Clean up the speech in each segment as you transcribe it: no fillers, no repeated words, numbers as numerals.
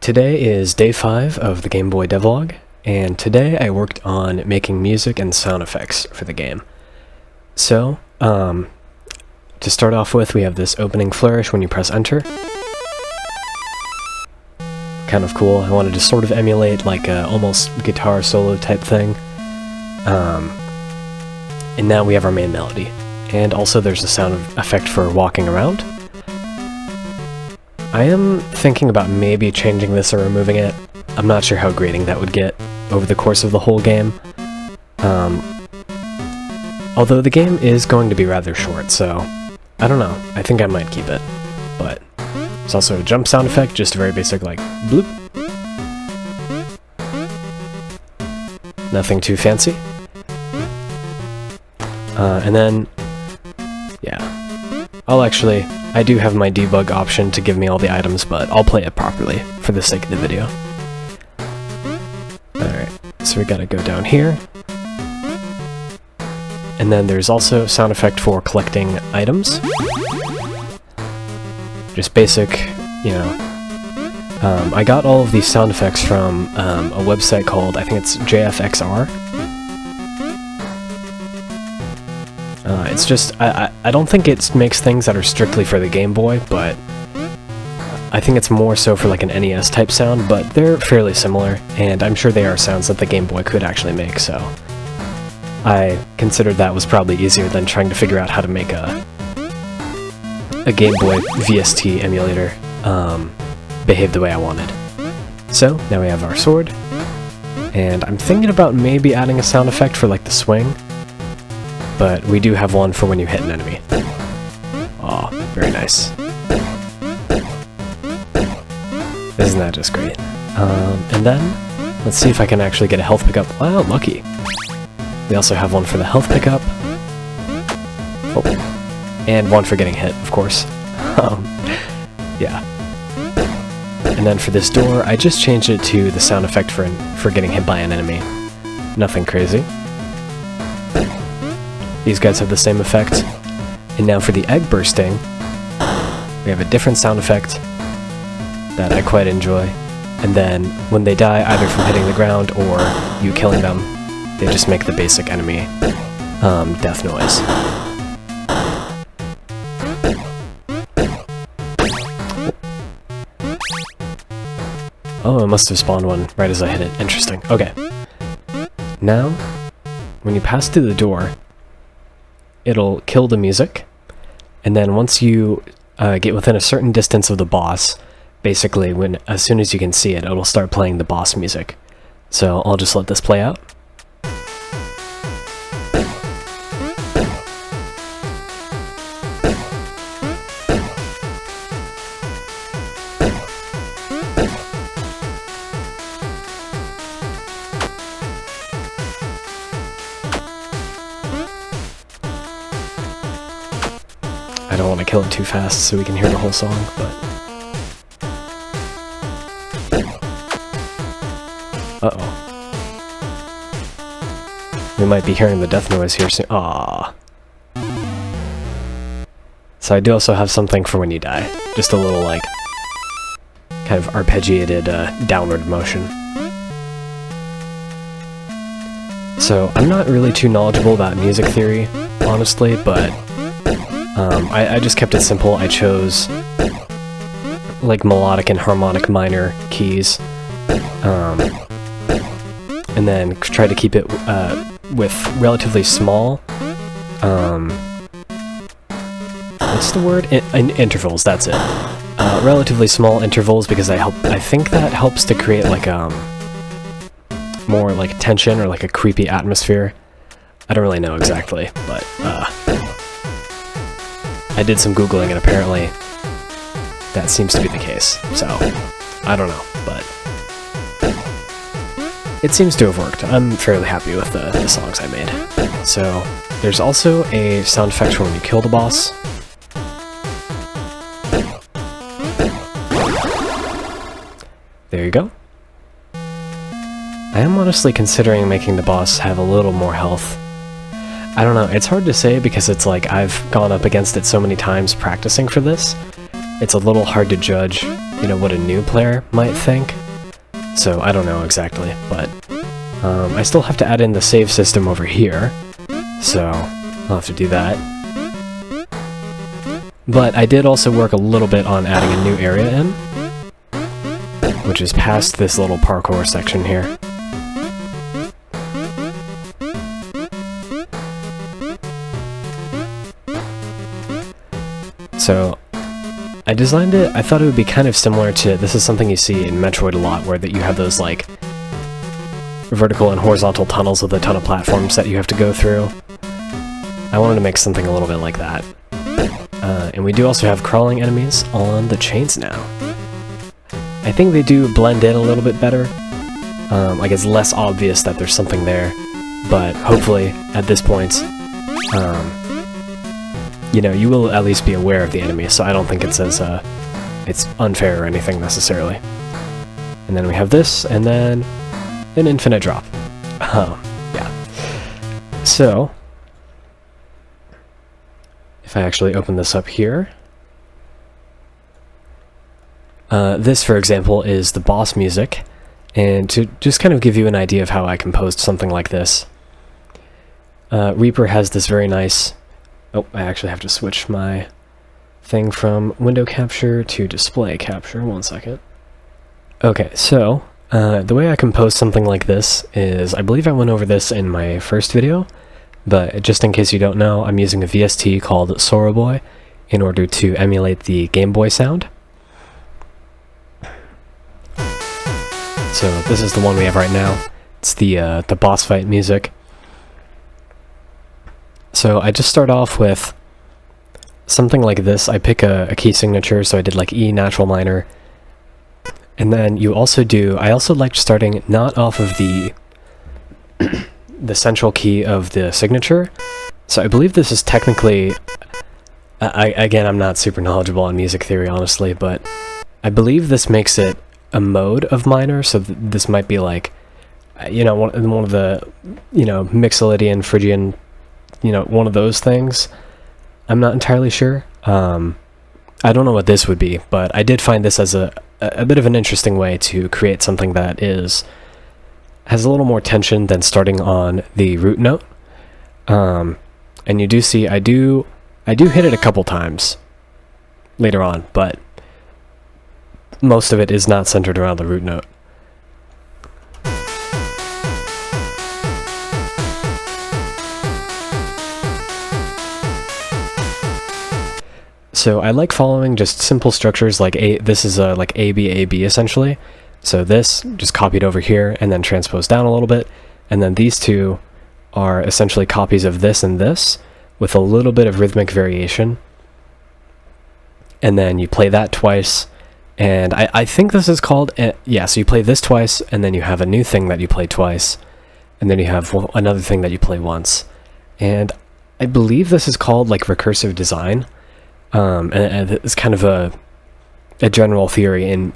Today is day 5 of the Game Boy devlog, and today I worked on making music and sound effects for the game. So, to start off with, we have this opening flourish when you press enter. Kind of cool. I wanted to sort of emulate like a almost guitar solo type thing. And now we have our main melody. And also there's a sound effect for walking around. I am thinking about maybe changing this or removing it. I'm not sure how grating that would get over the course of the whole game. Although the game is going to be rather short, so I don't know. I think I might keep it. But there's also a jump sound effect, just very basic, like bloop. Nothing too fancy. And then, yeah. I do have my debug option to give me all the items, but I'll play it properly for the sake of the video. Alright, so we gotta go down here. And then there's also sound effect for collecting items. Just basic, you know. I got all of these sound effects from a website called, I think it's JFXR. It's just, I don't think it makes things that are strictly for the Game Boy, but I think it's more so for like an NES type sound, but they're fairly similar, and I'm sure they are sounds that the Game Boy could actually make, so I considered that was probably easier than trying to figure out how to make a Game Boy VST emulator behave the way I wanted. So, now we have our sword, and I'm thinking about maybe adding a sound effect for like the swing. But we do have one for when you hit an enemy. Aw, very nice. Isn't that just great? And then, let's see if I can actually get a health pickup. Wow, lucky. We also have one for the health pickup. Oh. And one for getting hit, of course. Yeah. And then for this door, I just changed it to the sound effect for getting hit by an enemy. Nothing crazy. These guys have the same effect. And now for the egg bursting, we have a different sound effect that I quite enjoy. And then when they die, either from hitting the ground or you killing them, they just make the basic enemy death noise. Oh, I must have spawned one right as I hit it. Interesting. Okay. Now, when you pass through the door, it'll kill the music, and then once you get within a certain distance of the boss, basically as soon as you can see it, it'll start playing the boss music. So I'll just let this play out. I don't want to kill it too fast so we can hear the whole song, but... Uh-oh. We might be hearing the death noise here soon. Aww. So I do also have something for when you die. Just a little, like, kind of arpeggiated downward motion. So I'm not really too knowledgeable about music theory, honestly, but... I just kept it simple. I chose like melodic and harmonic minor keys, and then tried to keep it with relatively small, what's the word? Intervals, that's it. Relatively small intervals, because I think that helps to create like more like tension or like a creepy atmosphere. I don't really know exactly, but I did some Googling, and apparently that seems to be the case, so I don't know, but it seems to have worked. I'm fairly happy with the songs I made. So there's also a sound effect for when you kill the boss. There you go. I am honestly considering making the boss have a little more health. I don't know, it's hard to say because it's like I've gone up against it so many times practicing for this, it's a little hard to judge, you know, what a new player might think. So I don't know exactly, but I still have to add in the save system over here, so I'll have to do that. But I did also work a little bit on adding a new area in, which is past this little parkour section here. So I designed it, I thought it would be kind of similar to, this is something you see in Metroid a lot, where that you have those like vertical and horizontal tunnels with a ton of platforms that you have to go through. I wanted to make something a little bit like that. And we do also have crawling enemies on the chains now. I think they do blend in a little bit better. Like it's less obvious that there's something there, but hopefully at this point, you know, you will at least be aware of the enemy, so I don't think it's as, it's unfair or anything necessarily. And then we have this, and then an infinite drop. Yeah. So, if I actually open this up here, this, for example, is the boss music, and to just kind of give you an idea of how I composed something like this, Reaper has this very nice... Oh, I actually have to switch my thing from window capture to display capture. 1 second. Okay, so the way I compose something like this is, I believe I went over this in my first video, but just in case you don't know, I'm using a VST called Soroboy in order to emulate the Game Boy sound. So this is the one we have right now. It's the boss fight music. So I just start off with something like this. I pick a key signature, so I did like E natural minor. And then you also do, I also liked starting not off of the the central key of the signature. So I believe this is technically, again, I'm not super knowledgeable on music theory, honestly, but I believe this makes it a mode of minor, so this might be like, you know, one of the, you know, Mixolydian, Phrygian, you know, one of those things. I'm not entirely sure. I don't know what this would be, but I did find this as a bit of an interesting way to create something that has a little more tension than starting on the root note. And you do see I do hit it a couple times later on, but most of it is not centered around the root note. So I like following just simple structures like this is like AB essentially. So this just copied over here and then transposed down a little bit, and then these two are essentially copies of this and this with a little bit of rhythmic variation. And then you play that twice, and I think this is called, yeah, so you play this twice, and then you have a new thing that you play twice, and then you have another thing that you play once. And I believe this is called like recursive design. And it's kind of a general theory in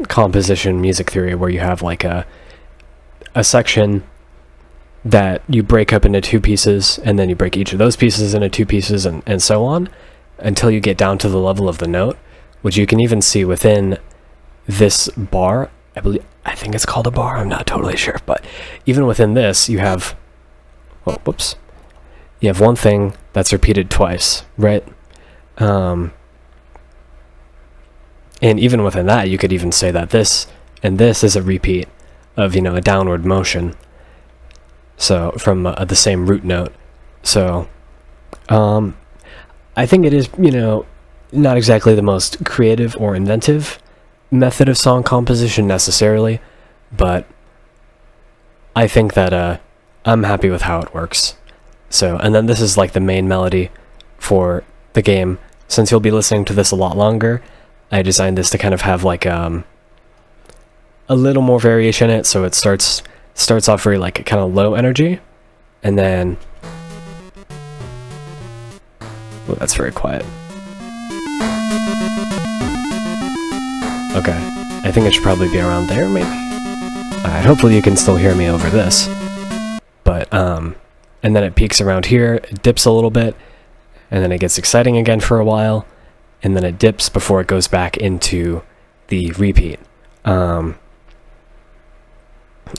composition music theory, where you have like a section that you break up into two pieces, and then you break each of those pieces into two pieces, and so on, until you get down to the level of the note, which you can even see within this bar. I think it's called a bar, I'm not totally sure, but even within this you have, oh, whoops, you have one thing that's repeated twice, right? And even within that, you could even say that this and this is a repeat of, you know, a downward motion. So from the same root note. So I think it is, you know, not exactly the most creative or inventive method of song composition necessarily, but I think that I'm happy with how it works. So, and then this is like the main melody for the game. Since you'll be listening to this a lot longer, I designed this to kind of have like a little more variation in it, so it starts off very like kind of low energy, and then, oh, that's very quiet. Okay, I think it should probably be around there, maybe? Alright, hopefully you can still hear me over this. But, and then it peaks around here, it dips a little bit, and then it gets exciting again for a while, and then it dips before it goes back into the repeat.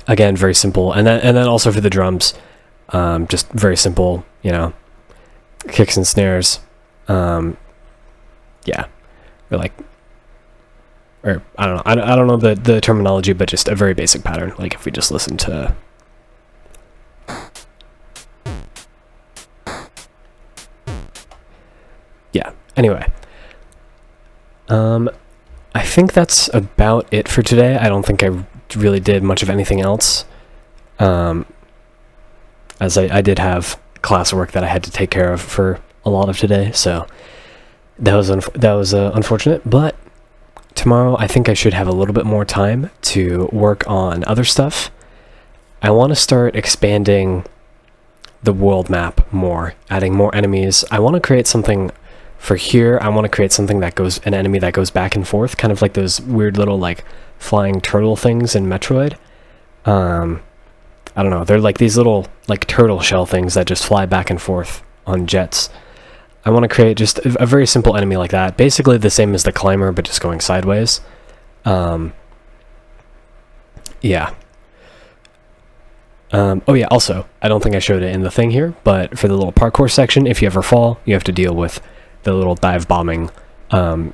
Again, very simple. And then also for the drums, just very simple, you know, kicks and snares. Yeah, or I don't know. I don't know the terminology, but just a very basic pattern. Like if we just listen to. Yeah. Anyway. I think that's about it for today. I don't think I really did much of anything else. As I did have classwork that I had to take care of for a lot of today, so that was unfortunate. But tomorrow I think I should have a little bit more time to work on other stuff. I want to start expanding the world map more, adding more enemies. I want to create something for here. I want to create something that goes, an enemy that goes back and forth, kind of like those weird little like flying turtle things in Metroid. I don't know, they're like these little like turtle shell things that just fly back and forth on jets. I want to create just a very simple enemy like that, basically the same as the climber but just going sideways. Yeah. Oh yeah, also, I don't think I showed it in the thing here, but for the little parkour section, if you ever fall, you have to deal with the little dive bombing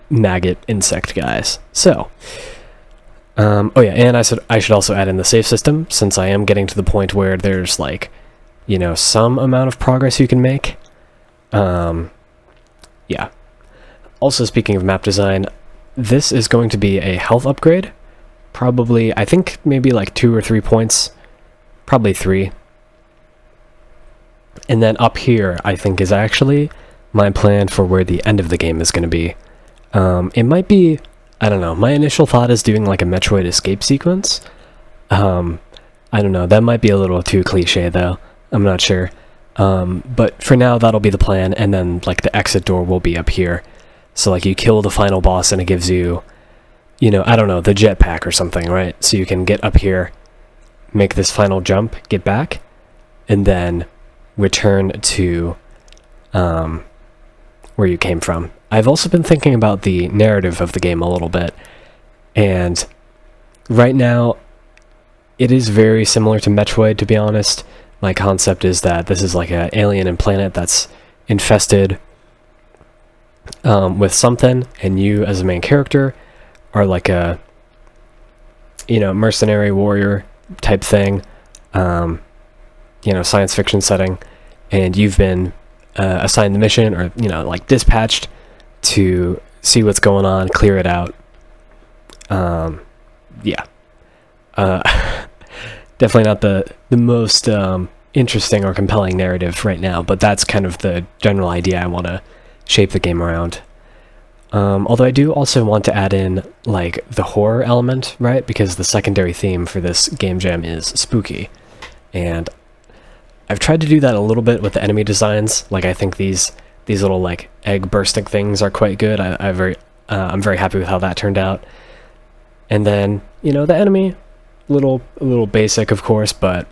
maggot insect guys. So, oh yeah, and I should also add in the save system, since I am getting to the point where there's like, you know, some amount of progress you can make. Yeah. Also, speaking of map design, this is going to be a health upgrade. Probably, I think maybe like 2 or 3 points. Probably 3. And then up here, I think, is actually my plan for where the end of the game is going to be. It might be, I don't know, my initial thought is doing like a Metroid escape sequence. I don't know, that might be a little too cliche though. I'm not sure. But for now, that'll be the plan, and then like the exit door will be up here. So like you kill the final boss and it gives you, you know, I don't know, the jetpack or something, right? So you can get up here, make this final jump, get back, and then return to where you came from. I've also been thinking about the narrative of the game a little bit, and right now it is very similar to Metroid, to be honest. My concept is that this is like an alien planet that's infested with something, and you as a main character are like a, you know, mercenary warrior type thing, you know, science fiction setting, and you've been assigned the mission, or, you know, like dispatched to see what's going on, clear it out. Yeah. Definitely not the most interesting or compelling narrative right now, but that's kind of the general idea I want to shape the game around. Although I do also want to add in like the horror element, right? Because the secondary theme for this game jam is spooky, and I've tried to do that a little bit with the enemy designs. Like I think these little like egg bursting things are quite good. I'm very happy with how that turned out. And then, you know, the enemy, a little basic, of course, but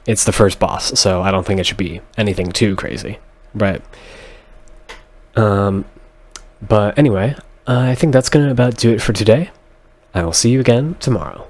it's the first boss, so I don't think it should be anything too crazy, right? But anyway, I think that's gonna about do it for today. I will see you again tomorrow.